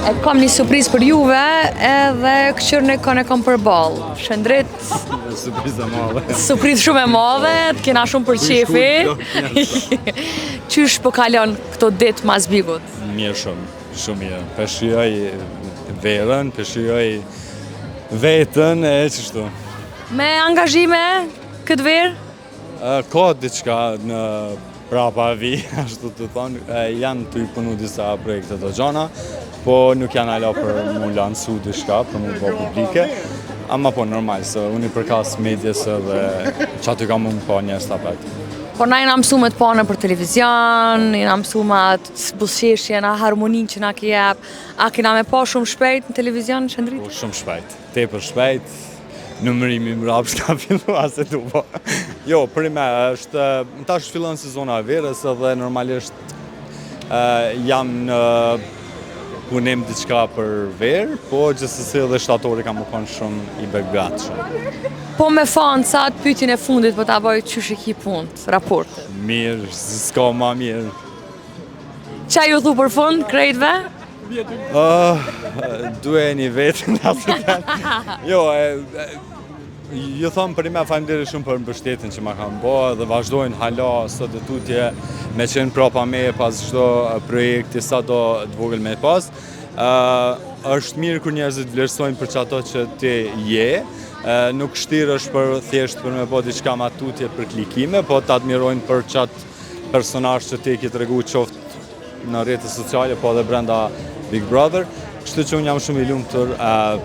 E kam një surprizë për juve, edhe këqyrën e kam për ballë. Shëndrit. Surprizë e madhe. Surprizë shumë e madhe, të kena shumë për qefi. Qysh po kalon këto ditë mas bigut? Mirë shumë, shumë mirë. Përshijoj verën, përshijoj vetën e qështu. Me angazhime këtë verë? Ka diçka në prapa vi, ashtu të thonë, janë të i punu disa projekte të gjana, po nuk janë ala për mu lansu diçka, për mu bo publike, ama po normal, se unë i përkas medjes dhe që aty ka mund po njës të apet. Po na jena mësu me të pane për televizion, jena mësu me atë busqeshje, na harmonin që na ki jep, a kena me pa shumë shpejt në televizion, Shëndrit? Po shumë shpejt, tepër shpejt, numërimi më rapsh ka fillu ase du po. Jo, për me është, tash fillon sezona e verës edhe normalisht jam në punim diçka për verë, po gjithsesi edhe shtatori kam u konë shumë i begatshëm. Po me fanë sa atë pyetjen e fundit, po ta bëj qysh e ki punët, raportet. Mirë, s'ka ma mirë. Qa ju thu për fund, krejtve? Duheni vetën asë të Jo, ju thomë për ime falenderi shumë për mbështetjen që ma kanë bo dhe vazhdojnë hala sot e tutje me qenë prapa me pas çdo projekti sa do të vogël me pas. Është mirë kur njerëzit vlerësojnë për çato që ti je, nuk shtirësh për thjesht për me bo diçka ma tutje për klikime, po të admirojnë për qatë personazh që ti ki tregu qoftë në rrjetet sociale, po edhe brenda Big Brother. Kështu që unë jam shumë i lumtur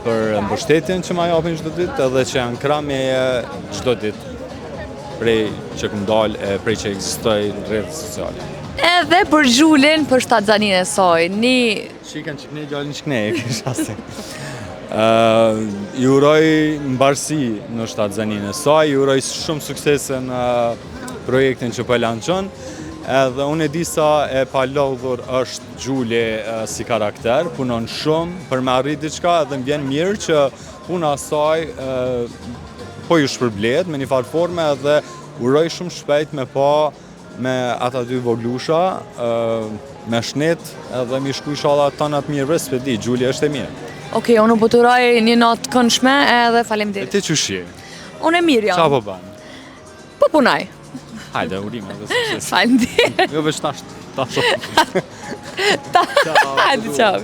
për mbështetjen që ma japin çdo ditë edhe që janë krah meje çdo ditë prej që kum dalë, prej që ekzistoj në rrjetet sociale. Edhe për Xhulin, për shtatzaninë e saj, Shikën që këne gjallin që këne e kisha se. Ju uroj mbarësi në shtatzaninë e saj, ju uroj shumë suksese në projektin që po lançon. Edhe unë e di sa e palodhur është Xhuli si karakter, punon shumë për me arrit diçka edhe më vjen mirë që puna saj po ju shpërblet me një farë forme edhe uroj shumë shpejt me pa me ata dy voglusha, me shnet edhe mi shku inshallah tanat mirë s'pedi, Xhuli është e mirë. Okej, unë po të uroj një natë të këndshme edhe faleminderit. E ti çu shi? Unë e mirë jam. Qa po ban? Po punoj. Hajde, urime dhe sukses. Faleminderit. Jo veç tash. Hajde, ciao.